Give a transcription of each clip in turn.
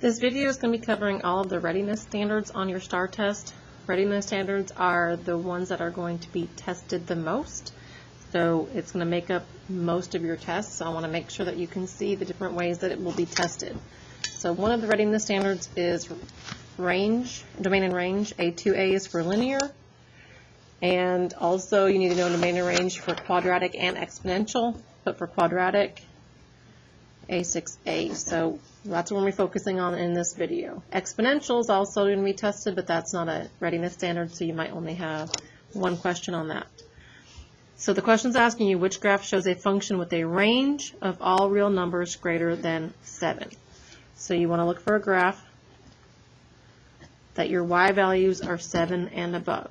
This video is going to be covering all of the readiness standards on your STAR test. Readiness standards are the ones that are going to be tested the most. So it's going to make up most of your tests. So I want to make sure that you can see the different ways that it will be tested. So one of the readiness standards is range, domain and range. A2A is for linear. And also you need to know domain and range for quadratic and exponential. But for quadratic, A6A. So that's what we're focusing on in this video. Exponential is also going to be tested, but that's not a readiness standard, so you might only have one question on that. So the question is asking you which graph shows a function with a range of all real numbers greater than 7. So you want to look for a graph that your y values are 7 and above.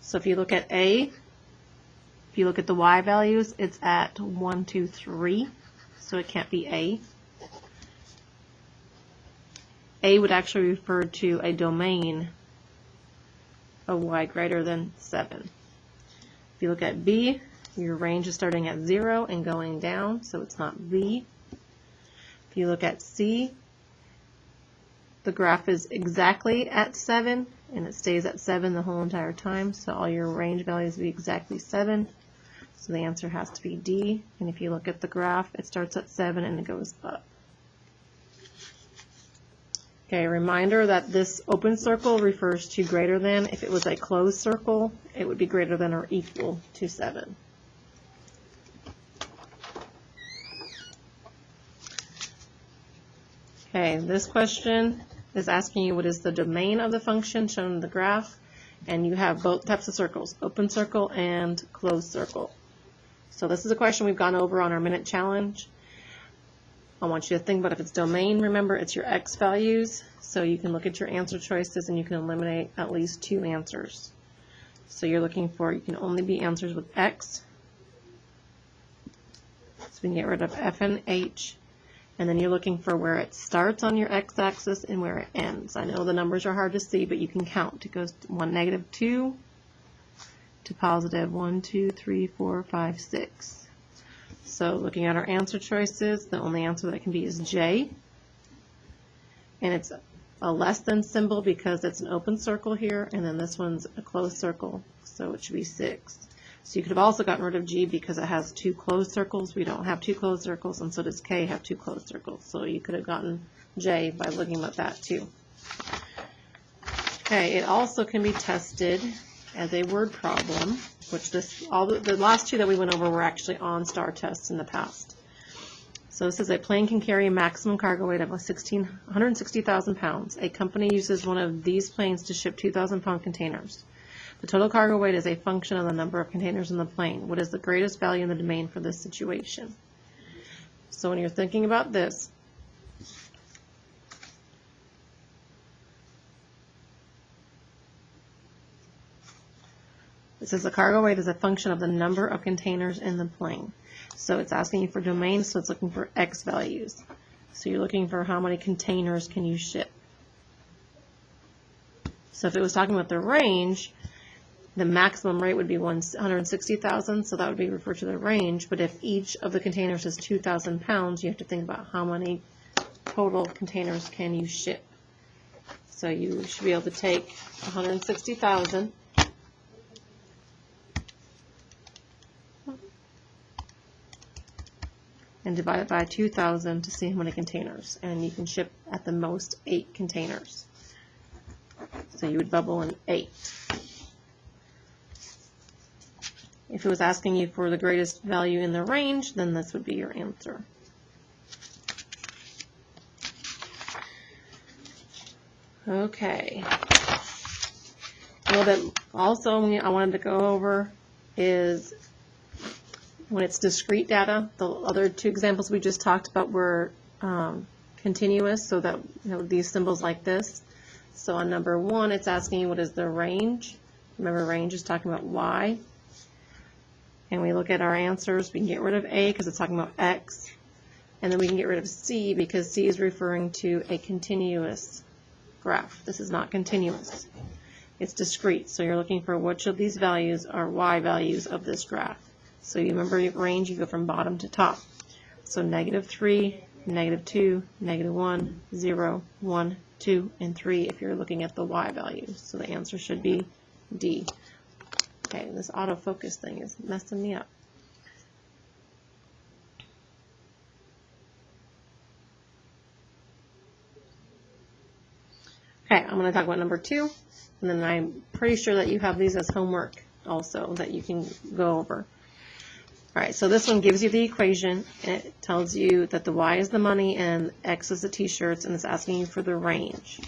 So if you look at A, if you look at the y values, it's at 1, 2, 3, so it can't be A. A would actually refer to a domain of y greater than 7. If you look at B, your range is starting at 0 and going down, so it's not B. If you look at C, the graph is exactly at 7, and it stays at 7 the whole entire time, so all your range values will be exactly 7. So the answer has to be D. And if you look at the graph, it starts at 7 and it goes up. Okay, reminder that this open circle refers to greater than. If it was a closed circle, it would be greater than or equal to 7. Okay, this question is asking you what is the domain of the function shown in the graph, and you have both types of circles, open circle and closed circle. So this is a question we've gone over on our minute challenge. I want you to think about if it's domain, remember it's your x values, so you can look at your answer choices and you can eliminate at least 2 answers. So you're looking for, you can only be answers with x, so we can get rid of f and h, and then you're looking for where it starts on your x-axis and where it ends. I know the numbers are hard to see, but you can count. It goes -2 to positive 1, 2, 3, 4, 5, 6. So looking at our answer choices, the only answer that can be is J. And it's a less than symbol because it's an open circle here, and then this one's a closed circle, so it should be 6. So you could have also gotten rid of G because it has 2 closed circles. We don't have 2 closed circles, and so does K have 2 closed circles. So you could have gotten J by looking at that too. Okay, it also can be tested as a word problem, which the last 2 that we went over were actually on STAR tests in the past. So this is a plane can carry a maximum cargo weight of 160,000 pounds. A company uses one of these planes to ship 2,000-pound containers. The total cargo weight is a function of the number of containers in the plane. What is the greatest value in the domain for this situation? So when you're thinking about this, it says the cargo weight is a function of the number of containers in the plane. So it's asking you for domain, so it's looking for X values. So you're looking for how many containers can you ship. So if it was talking about the range, the maximum rate would be 160,000, so that would be referred to the range. But if each of the containers is 2,000 pounds, you have to think about how many total containers can you ship. So you should be able to take 160,000 and divide it by 2,000 to see how many containers. And you can ship at the most 8 containers. So you would bubble in 8. If it was asking you for the greatest value in the range, then this would be your answer. Okay. A little bit also I wanted to go over is when it's discrete data. The other 2 examples we just talked about were continuous, so that these symbols like this. So on number 1, it's asking you what is the range. Remember, range is talking about y. And we look at our answers. We can get rid of A because it's talking about x. And then we can get rid of C because C is referring to a continuous graph. This is not continuous. It's discrete. So you're looking for which of these values are y values of this graph. So you remember range, you go from bottom to top. So -3 -2, -1, 0, 1, 2, and 3 if you're looking at the y values. So the answer should be D. Okay, this autofocus thing is messing me up. Okay, I'm going to talk about number 2, and then I'm pretty sure that you have these as homework also that you can go over. All right, so this one gives you the equation, and it tells you that the y is the money and x is the t-shirts, and it's asking you for the range.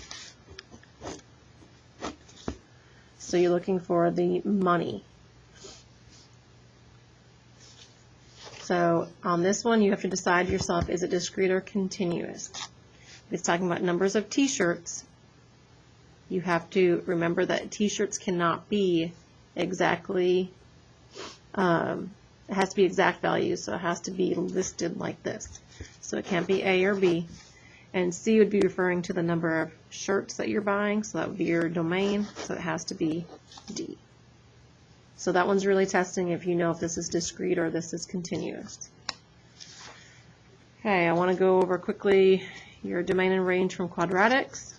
So you're looking for the money. So on this one, you have to decide yourself, is it discrete or continuous? If it's talking about numbers of t-shirts, you have to remember that t-shirts cannot be exactly, it has to be exact values, so it has to be listed like this. So it can't be A or B. And C would be referring to the number of shirts that you're buying, so that would be your domain, so it has to be D. So that one's really testing if you know if this is discrete or this is continuous. Okay, I want to go over quickly your domain and range from quadratics.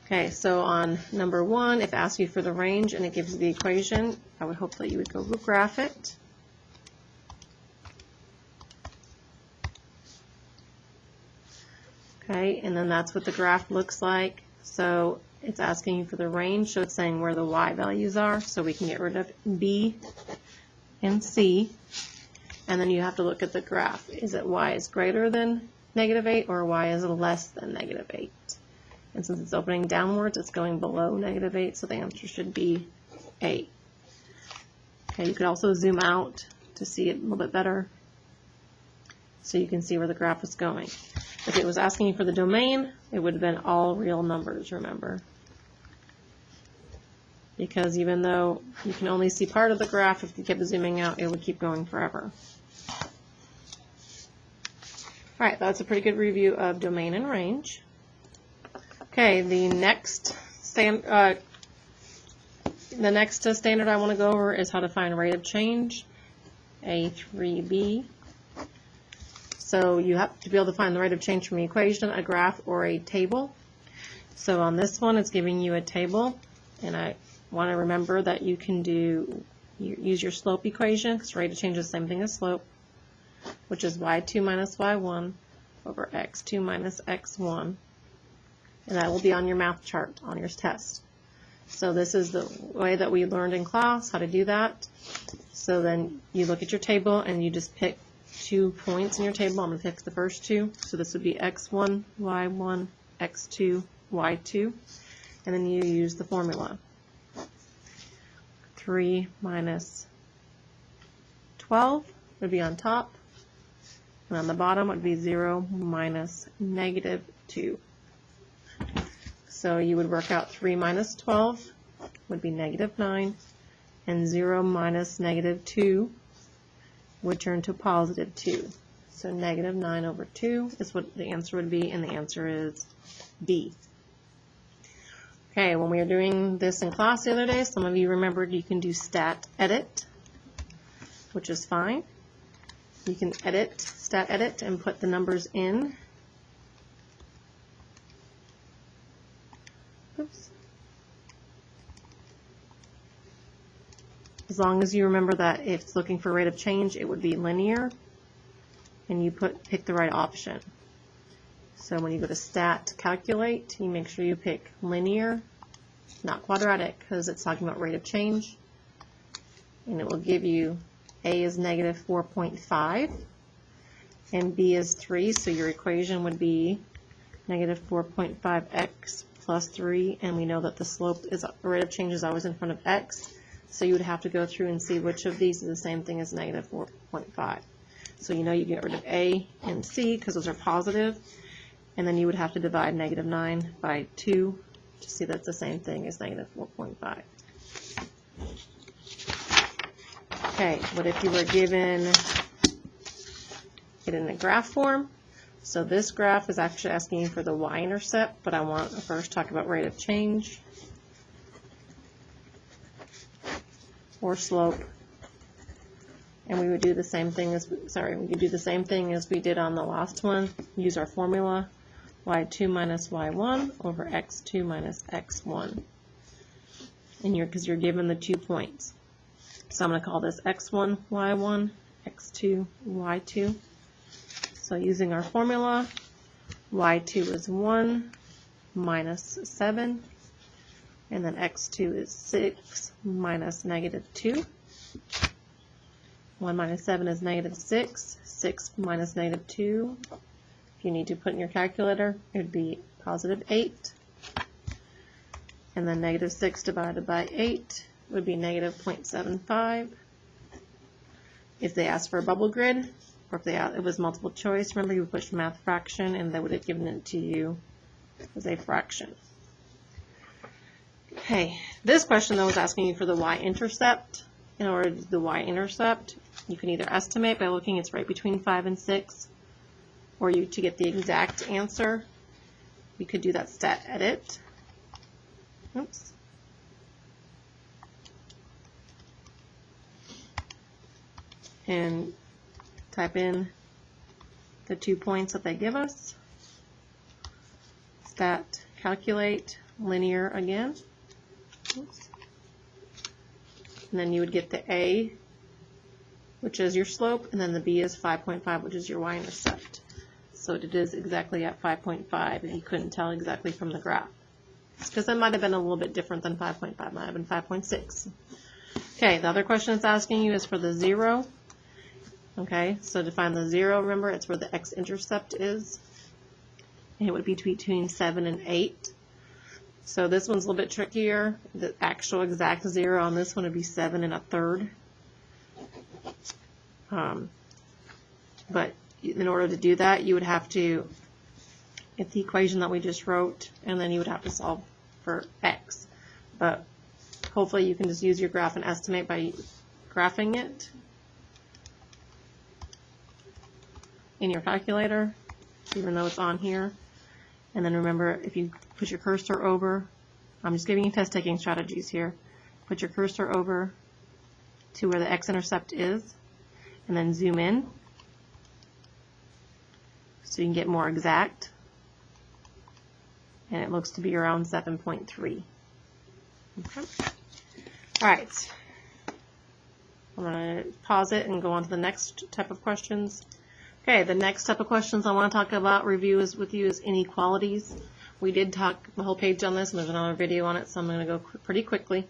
Okay, so on number 1, if it asks you for the range and it gives you the equation, I would hope that you would go graph it. Okay, and then that's what the graph looks like. So it's asking you for the range, so it's saying where the y values are, so we can get rid of B and C. And then you have to look at the graph. Is it y is greater than -8 or y is less than -8? And since it's opening downwards, it's going below -8, so the answer should be A. Okay, you could also zoom out to see it a little bit better so you can see where the graph is going. If it was asking you for the domain, it would have been all real numbers, remember. Because even though you can only see part of the graph, if you kept zooming out, it would keep going forever. All right, that's a pretty good review of domain and range. Okay, the next standard I want to go over is how to find rate of change, A3B. So you have to be able to find the rate of change from the equation, a graph, or a table. So on this one, it's giving you a table, and I want to remember that you can use your slope equation, because rate of change is the same thing as slope, which is y2 minus y1 over x2 minus x1. And that will be on your math chart on your test. So this is the way that we learned in class how to do that. So then you look at your table and you just pick 2 points in your table. I'm going to pick the first 2. So this would be x1, y1, x2, y2. And then you use the formula. 3 minus 12 would be on top. And on the bottom would be 0 minus -2. So you would work out 3 minus 12 would be -9, and 0 minus -2 would turn to +2. So -9 over 2 is what the answer would be, and the answer is B. Okay, when we were doing this in class the other day, some of you remembered you can do stat edit, which is fine. You can stat edit, and put the numbers in. Oops. As long as you remember that if it's looking for rate of change, it would be linear, and you pick the right option. So when you go to stat calculate, you make sure you pick linear, not quadratic, because it's talking about rate of change, and it will give you A is -4.5 and B is 3, so your equation would be -4.5x plus 3, and we know that the slope is rate of change is always in front of x, so you would have to go through and see which of these is the same thing as -4.5. So you know you get rid of A and C because those are positive, and then you would have to divide -9 by 2 to see that's the same thing as -4.5. Okay, what if you were given it in a graph form? So this graph is actually asking you for the y-intercept, but I want to first talk about rate of change or slope. And we would do the same thing as, we could do the same thing as we did on the last one. Use our formula, y2 minus y1 over x2 minus x1. And because you're given the 2 points. So I'm going to call this x1, y1, x2, y2. So using our formula, y2 is 1 minus 7, and then x2 is 6 minus negative 2. 1 minus 7 is negative 6. 6 minus negative 2, if you need to put in your calculator, it would be positive 8. And then negative 6 divided by 8 would be negative 0.75. If they asked for a bubble grid, or if it was multiple choice, remember you would push math fraction and they would have given it to you as a fraction. Okay, this question though is asking you for the y-intercept. In order to do the y-intercept, you can either estimate by looking it's right between 5 and 6, or to get the exact answer, you could do that stat edit. Oops. And type in the 2 points that they give us. Stat calculate linear again. Oops. And then you would get the A, which is your slope, and then the B is 5.5, which is your y-intercept. So it is exactly at 5.5, and you couldn't tell exactly from the graph. It's because that might have been a little bit different than 5.5, might have been 5.6. Okay, the other question it's asking you is for the 0. Okay, so to find the 0, remember, it's where the x-intercept is. And it would be between 7 and 8. So this one's a little bit trickier. The actual exact 0 on this one would be 7 1/3. But in order to do that, you would have to get the equation that we just wrote, and then you would have to solve for x. But hopefully you can just use your graph and estimate by graphing it in your calculator, even though it's on here. And then remember, if you put your cursor over, I'm just giving you test taking strategies here. Put your cursor over to where the x-intercept is, and then zoom in so you can get more exact. And it looks to be around 7.3. Okay. All right. I'm going to pause it and go on to the next type of questions. Okay, the next type of questions I want to talk about, with you is inequalities. We did talk the whole page on this, and there's another video on it, so I'm going to go pretty quickly.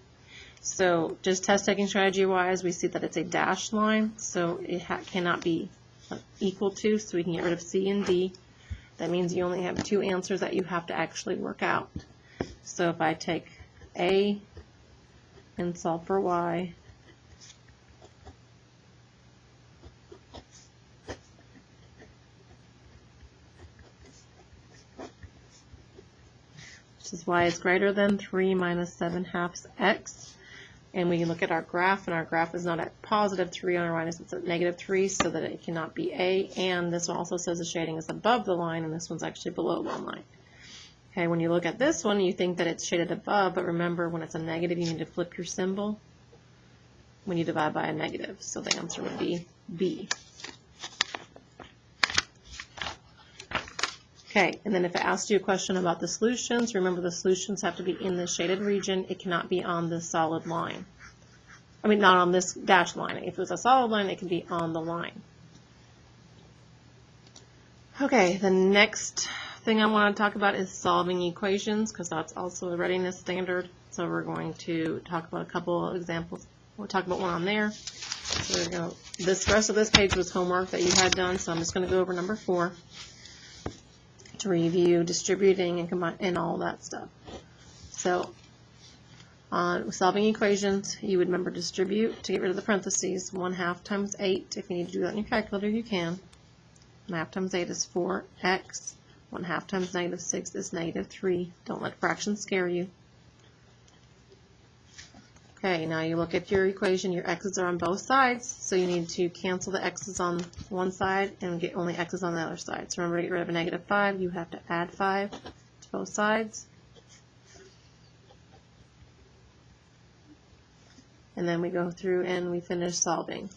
So just test taking strategy wise, we see that it's a dashed line, so it cannot be equal to, so we can get rid of C and D. That means you only have 2 answers that you have to actually work out. So if I take A and solve for Y, which is Y is greater than 3 minus 7/2 x. And we look at our graph, and our graph is not at positive 3 on our line, it's at negative 3, so that it cannot be A. And this one also says the shading is above the line, and this one's actually below the line. Okay, when you look at this one, you think that it's shaded above, but remember, when it's a negative, you need to flip your symbol when you divide by a negative. So the answer would be B. Okay, and then if it asks you a question about the solutions, remember the solutions have to be in the shaded region. It cannot be on this solid line. I mean, not on this dashed line. If it was a solid line, it can be on the line. Okay, the next thing I want to talk about is solving equations, because that's also a readiness standard. So we're going to talk about a couple of examples. We'll talk about one on there. So we're going to, this rest of this page was homework that you had done, so I'm just going to go over number 4. To review distributing and combine and all that stuff. So on solving equations, you would remember distribute to get rid of the parentheses. 1/2 times 8. If you need to do that in your calculator, you can. 1/2 times 8 is 4x. 1/2 times negative 6 is negative 3. Don't let fractions scare you. Okay, now you look at your equation. Your x's are on both sides, so you need to cancel the x's on one side and get only x's on the other side. So remember, to get rid of a negative 5, you have to add 5 to both sides. And then we go through and we finish solving.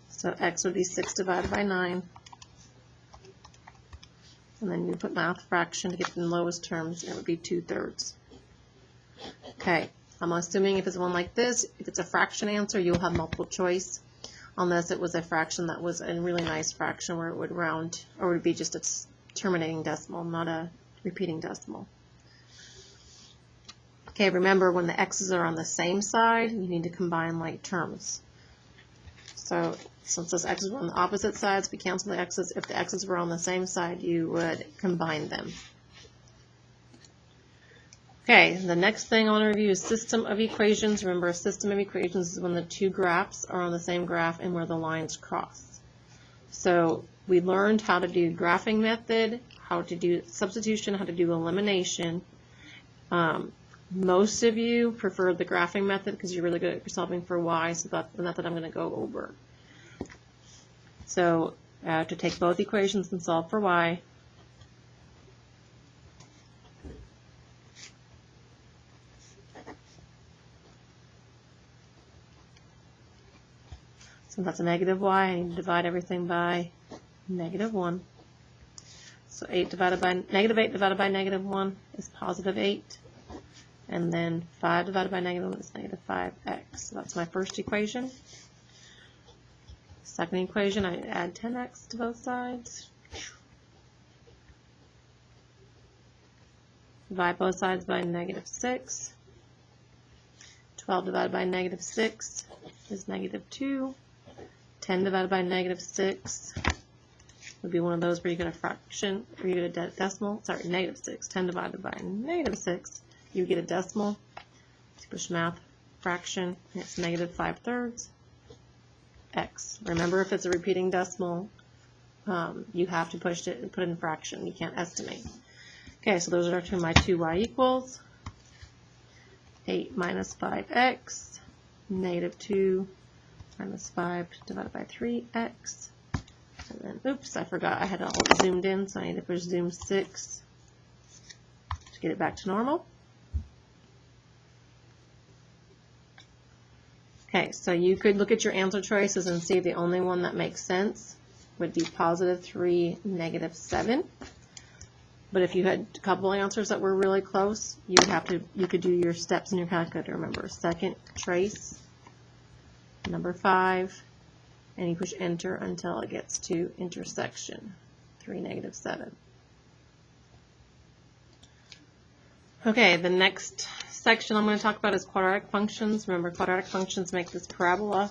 So x would be 6 divided by 9. And then you put math fraction to get the lowest terms, and it would be 2/3. Okay, I'm assuming if it's one like this, if it's a fraction answer, you'll have multiple choice. Unless it was a fraction that was a really nice fraction where it would round, or it would be just a terminating decimal, not a repeating decimal. Okay, remember when the x's are on the same side, you need to combine like terms. So since those x's were on the opposite sides, we cancel the x's. If the x's were on the same side, you would combine them. Okay, the next thing I want to review is system of equations. Remember, a system of equations is when the two graphs are on the same graph and where the lines cross. So we learned how to do graphing method, how to do substitution, how to do elimination. Most of you prefer the graphing method because you're really good at solving for y, so that's the method I'm going to go over. So to take both equations and solve for y. So that's a negative y. I need to divide everything by -1. So 8 divided by -8 divided by -1 is +8. And then 5 divided by -1 is -5x. So that's my first equation. Second equation, I add 10x to both sides. Divide both sides by -6. 12 divided by -6 is -2. 10 divided by -6 would be one of those where you get a fraction, or you get a decimal. Sorry, -6. 10 divided by -6, you get a decimal. You push math fraction, and it's -5/3 x. Remember, if it's a repeating decimal, you have to push it and put it in fraction. You can't estimate. Okay, so those are my two y equals. 8 minus 5x, -2 minus 5 divided by 3x. And then, oops, I forgot I had it all zoomed in, so I need to push zoom 6 to get it back to normal. Okay, so you could look at your answer choices and see the only one that makes sense would be +3, -7. But if you had a couple answers that were really close, you could do your steps in your calculator. Remember, second trace, number 5, and you push enter until it gets to intersection, 3, -7. Okay, the next section I'm going to talk about is quadratic functions. Remember, quadratic functions make this parabola.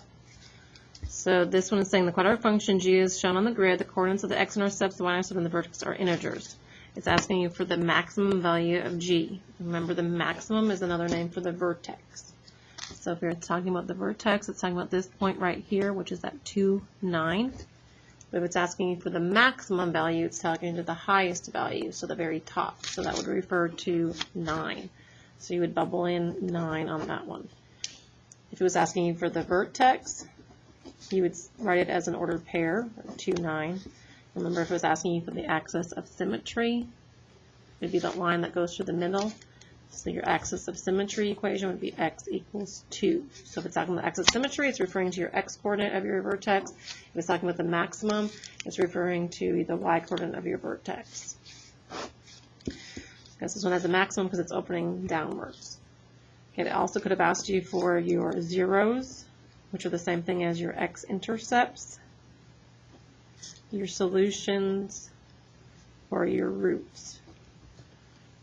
So this one is saying the quadratic function g is shown on the grid. The coordinates of the x-intercepts, the y-intercept, and the vertex are integers. It's asking you for the maximum value of g. Remember, the maximum is another name for the vertex. So if you're talking about the vertex, it's talking about this point right here, which is at 2, 9. But if it's asking you for the maximum value, it's talking to the highest value, so the very top. So that would refer to 9. So you would bubble in 9 on that one. If it was asking you for the vertex, you would write it as an ordered pair, 2, 9. Remember, if it was asking you for the axis of symmetry, it would be that line that goes through the middle. So your axis of symmetry equation would be x equals 2. So if it's talking about the axis of symmetry, it's referring to your x coordinate of your vertex. If it's talking about the maximum, it's referring to the y coordinate of your vertex. This one has a maximum because it's opening downwards. Okay, it also could have asked you for your zeros, which are the same thing as your x-intercepts, your solutions, or your roots.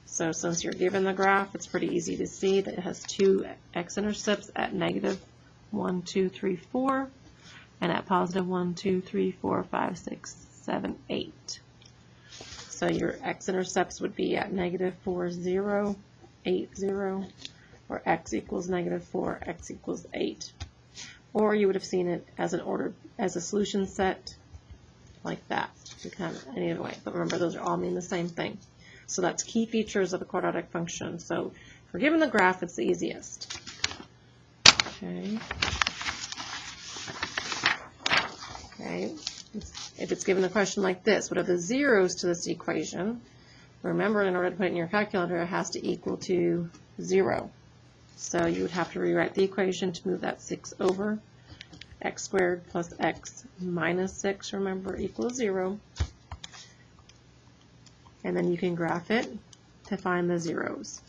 So since you're given the graph, it's pretty easy to see that it has two x-intercepts at -1, 2, 3, 4, and at +1, 2, 3, 4, 5, 6, 7, 8. So your x-intercepts would be at -4, 0, 8, 0, or x equals -4, x equals 8. Or you would have seen it as as a solution set like that. You kind of any other way, but remember those are all mean the same thing. So that's key features of a quadratic function. So if we're given the graph, it's the easiest. Okay. Okay. If it's given a question like this, what are the zeros to this equation? Remember, in order to put it in your calculator, it has to equal to 0. So you would have to rewrite the equation to move that 6 over. X squared plus x minus 6, remember, equals 0. And then you can graph it to find the zeros.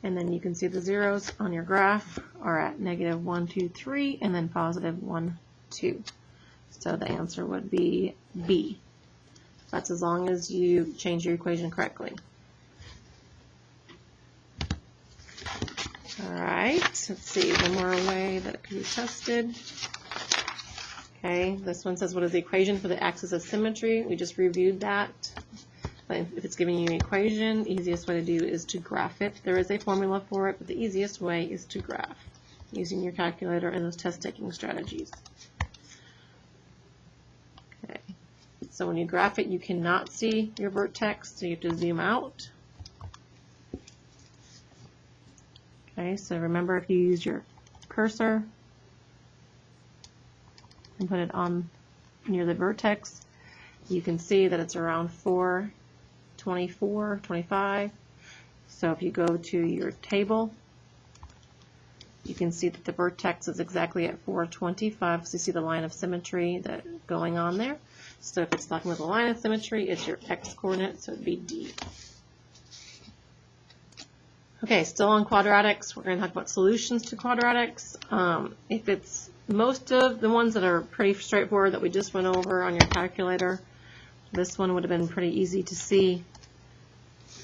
And then you can see the zeros on your graph are at negative 1, 2, 3, and then positive 1, 2. So the answer would be B. That's as long as you change your equation correctly. All right, let's see, one more way that it can be tested. Okay, this one says, what is the equation for the axis of symmetry? We just reviewed that. But if it's giving you an equation, the easiest way to do is to graph it. There is a formula for it, but the easiest way is to graph using your calculator and those test-taking strategies. Okay, so when you graph it, you cannot see your vertex, so you have to zoom out. Okay, so remember, if you use your cursor and put it on near the vertex, you can see that it's around 4, 24, 25. So if you go to your table, you can see that the vertex is exactly at 425. So you see the line of symmetry that going on there. So if it's talking with a line of symmetry, it's your x coordinate, so it'd be D. Okay, still on quadratics, we're going to talk about solutions to quadratics. If it's most of the ones that are pretty straightforward that we just went over on your calculator, this one would have been pretty easy to see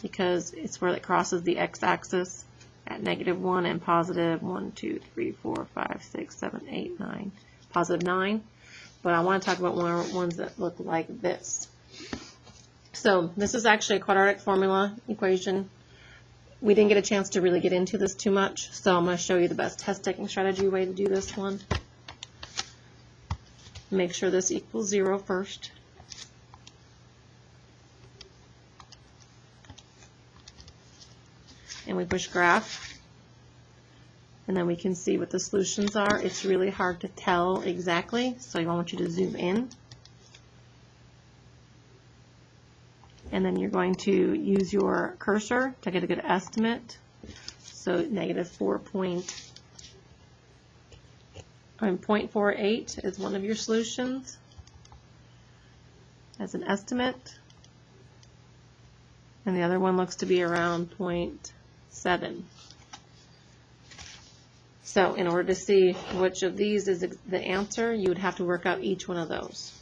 because it's where it crosses the x-axis at negative 1 and positive 1, 2, 3, 4, 5, 6, 7, 8, 9, positive 9. But I want to talk about ones that look like this. So this is actually a quadratic formula equation. We didn't get a chance to really get into this too much, so I'm going to show you the best test-taking strategy way to do this one. Make sure this equals 0 first. And we push graph. And then we can see what the solutions are. It's really hard to tell exactly, so I want you to zoom in. And then you're going to use your cursor to get a good estimate. So negative 0.48 is one of your solutions as an estimate. And the other one looks to be around 0.7. So in order to see which of these is the answer, you would have to work out each one of those.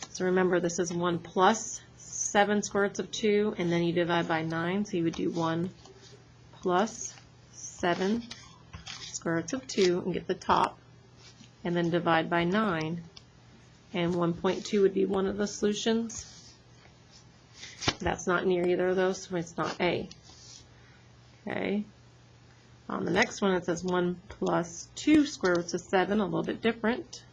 So remember, this is 1 plus 7 square roots of 2, and then you divide by 9, so you would do 1 plus 7 square roots of 2 and get the top, and then divide by 9, and 1.2 would be one of the solutions. That's not near either of those, so it's not A. Okay. On the next one, it says 1 plus 2 square roots of 7, a little bit different,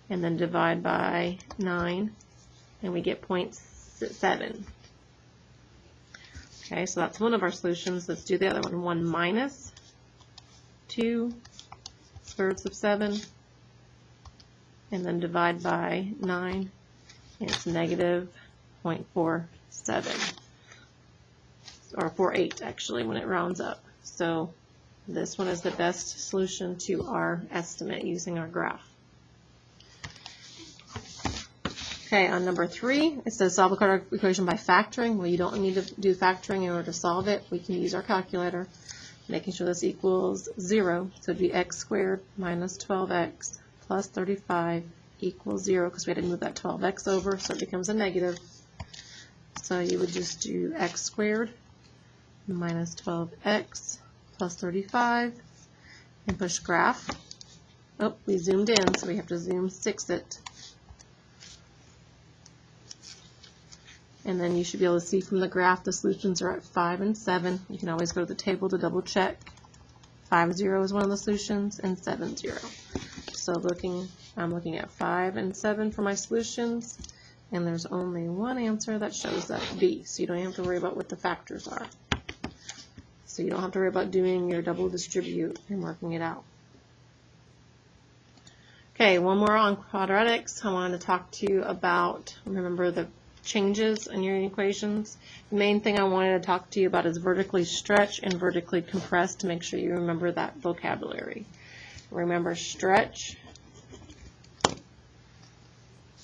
and then divide by 9. And we get 0.7. Okay, so that's one of our solutions. Let's do the other one. 1 minus 2 square roots of 7, and then divide by 9, and it's negative 0.47, or 0.48 actually when it rounds up. So this one is the best solution to our estimate using our graph. Okay, on number 3, it says solve a quadratic equation by factoring. Well, you don't need to do factoring in order to solve it. We can use our calculator, making sure this equals 0. So it would be x squared minus 12x plus 35 equals 0, because we had to move that 12x over, so it becomes a negative. So you would just do x squared minus 12x plus 35 and push graph. Oh, we zoomed in, so we have to zoom 6 it. And then you should be able to see from the graph the solutions are at 5 and 7. You can always go to the table to double check. 5, 0 is one of the solutions, and 7, 0. So I'm looking at 5 and 7 for my solutions, and there's only one answer that shows that, B. So you don't have to worry about what the factors are. So you don't have to worry about doing your double distribute and working it out. Okay, one more on quadratics. I wanted to talk to you about, remember the changes in your equations. The main thing I wanted to talk to you about is vertically stretch and vertically compress, to make sure you remember that vocabulary. Remember stretch,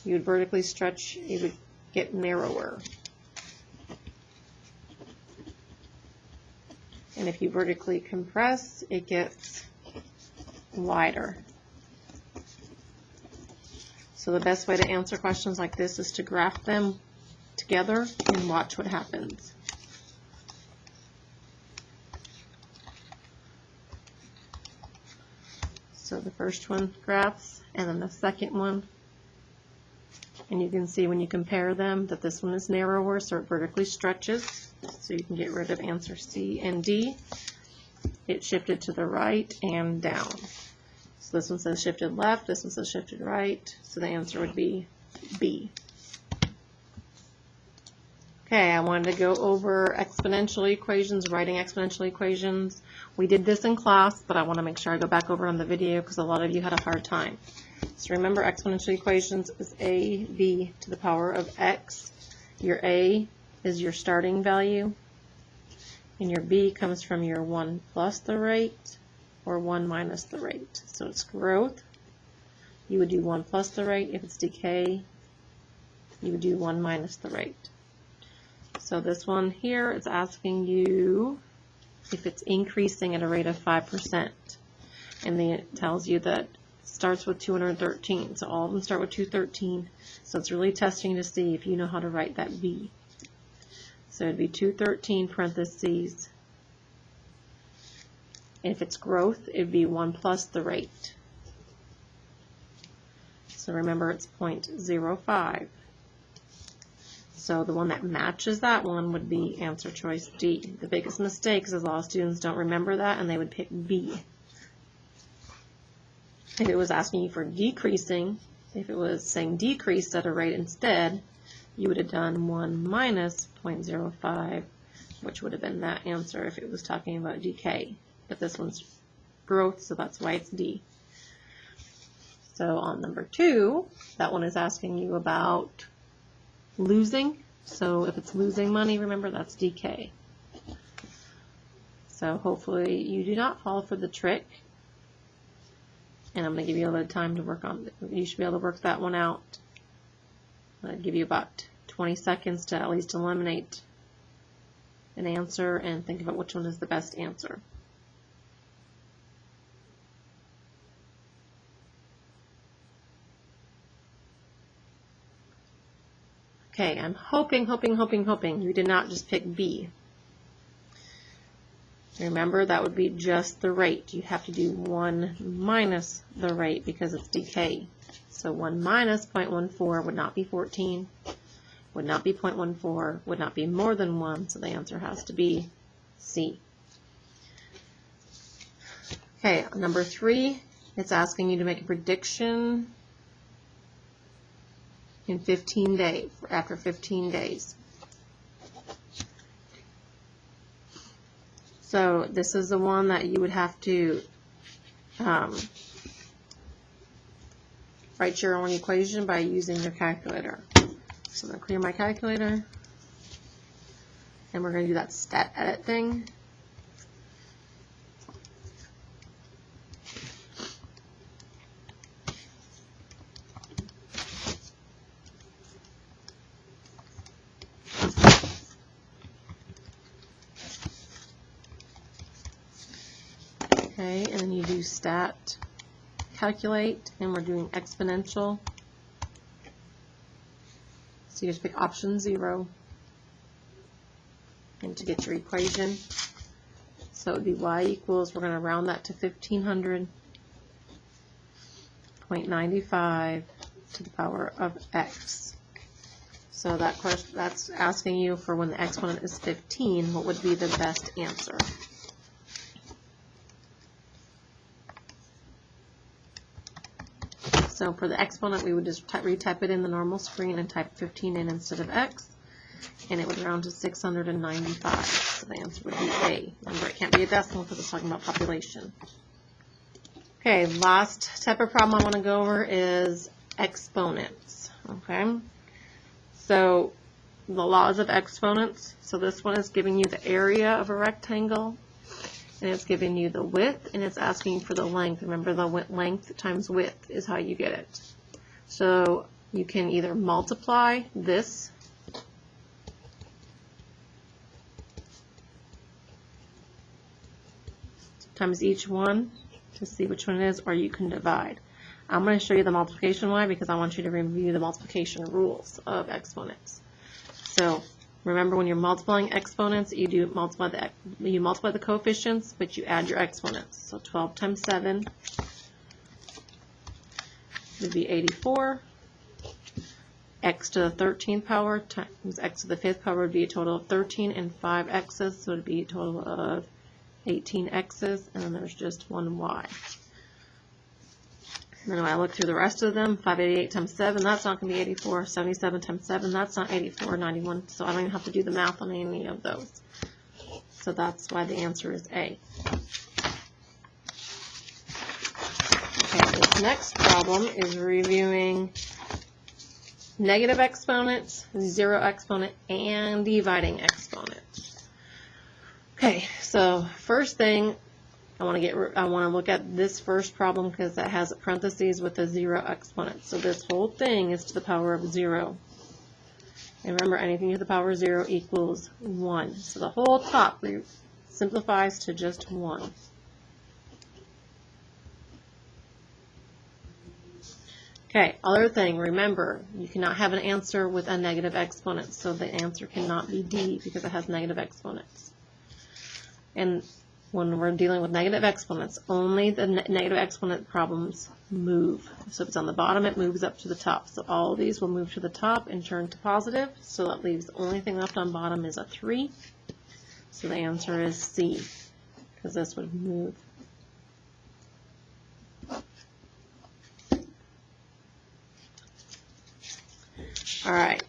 you would vertically stretch, you would get narrower. And if you vertically compress, it gets wider. So the best way to answer questions like this is to graph them together and watch what happens. So the first one graphs, and then the second one, and you can see when you compare them that this one is narrower, so it vertically stretches, so you can get rid of answer C and D. It shifted to the right and down. So this one says shifted left, this one says shifted right, so the answer would be B. Okay, I wanted to go over exponential equations, writing exponential equations. We did this in class, but I want to make sure I go back over on the video because a lot of you had a hard time. So remember, exponential equations is a b to the power of x. Your a is your starting value, and your b comes from your 1 plus the rate or 1 minus the rate. So it's growth. You would do 1 plus the rate. If it's decay, you would do 1 minus the rate. So this one here is asking you if it's increasing at a rate of 5%. And then it tells you that it starts with 213. So all of them start with 213. So it's really testing to see if you know how to write that B. So it'd be 213 parentheses. If it's growth, it'd be 1 plus the rate. So remember, it's 0.05. So the one that matches that one would be answer choice D. The biggest mistake is a lot of students don't remember that and they would pick B. If it was asking you for decreasing, if it was saying decrease at a rate instead, you would have done 1 minus 0.05, which would have been that answer if it was talking about decay. But this one's growth, so that's why it's D. So on number 2, that one is asking you about losing. So if it's losing money, remember that's decay. So hopefully you do not fall for the trick. And I'm going to give you a little time to work on it. You should be able to work that one out. I'll give you about 20 seconds to at least eliminate an answer and think about which one is the best answer. Okay, I'm hoping you did not just pick B. Remember, that would be just the rate. You have to do 1 minus the rate because it's decay. So 1 minus 0.14 would not be 14, would not be 0.14, would not be more than 1, so the answer has to be C. Okay, number 3, it's asking you to make a prediction in 15 days, after 15 days. So this is the one that you would have to write your own equation by using your calculator. So I'm going to clear my calculator, and we're going to do that stat edit thing. Okay, and then you do stat calculate, and we're doing exponential. So you just pick option 0 and to get your equation. So it would be y equals, we're going to round that to 1500.95 to the power of x. So that question, that's asking you for when the exponent is 15, what would be the best answer? So for the exponent, we would just retype it in the normal screen and type 15 in instead of x, and it would round to 695. So the answer would be A. Remember, it can't be a decimal because it's talking about population. Okay, last type of problem I want to go over is exponents. Okay, so the laws of exponents. So this one is giving you the area of a rectangle, and it's giving you the width, and it's asking for the length. Remember, the length times width is how you get it. So you can either multiply this times each one to see which one it is, or you can divide. I'm going to show you the multiplication way because I want you to review the multiplication rules of exponents. So remember, when you're multiplying exponents, you multiply the coefficients, but you add your exponents. So 12 times 7 would be 84. X to the 13th power times x to the 5th power would be a total of 13, and 5 x's, so it would be a total of 18 x's, and then there's just one y. And then when I look through the rest of them, 588 times 7, that's not going to be 84. 77 times 7, that's not 84. 91, so I don't even have to do the math on any of those. So that's why the answer is A. Okay, this next problem is reviewing negative exponents, zero exponent, and dividing exponent. Okay, so first thing, I want to look at this first problem because that has parentheses with a zero exponent. So this whole thing is to the power of 0. And remember, anything to the power of 0 equals 1. So the whole top simplifies to just 1. Okay, other thing, remember, you cannot have an answer with a negative exponent. So the answer cannot be D because it has negative exponents. And when we're dealing with negative exponents, only the negative exponent problems move. So if it's on the bottom, it moves up to the top. So all of these will move to the top and turn to positive. So that leaves the only thing left on bottom is a 3. So the answer is C, because this would move. All right.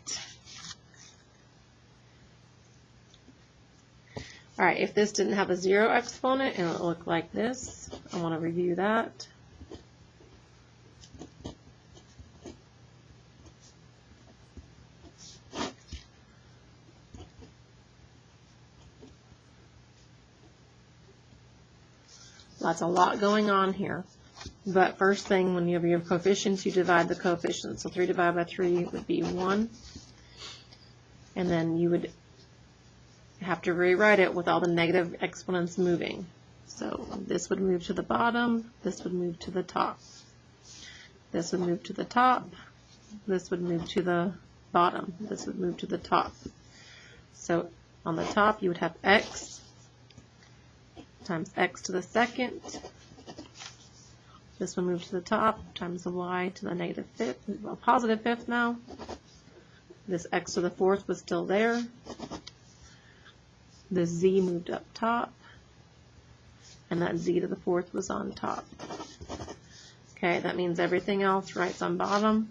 All right, if this didn't have a zero exponent and it looked like this, I want to review that. That's a lot going on here. But first thing, when you have your coefficients, you divide the coefficients. So 3 divided by 3 would be 1. And then you would have to rewrite it with all the negative exponents moving. So this would move to the bottom, this would move to the top. This would move to the top, this would move to the bottom, this would move to the top. So on the top you would have x times x to the second. This would move to the top times the y to the negative fifth, well, positive fifth now. This x to the fourth was still there. The z moved up top, and that z to the fourth was on top. Okay, that means everything else writes on bottom.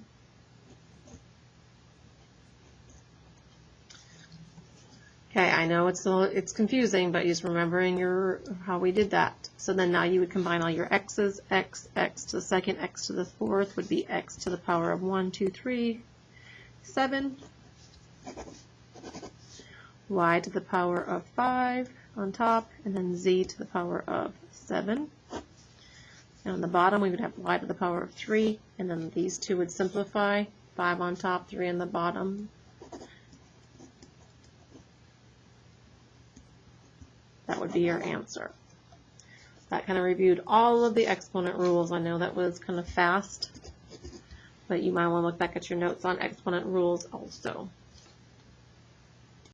Okay, I know it's confusing, but just remembering how we did that. So then now you would combine all your x's. X to the second, x to the fourth would be x to the power of 1, 2, 3, 7. Y to the power of 5 on top, and then z to the power of 7. And on the bottom we would have y to the power of 3, and then these two would simplify. 5 on top, 3 on the bottom. That would be your answer. That kind of reviewed all of the exponent rules. I know that was kind of fast, but you might want to look back at your notes on exponent rules also.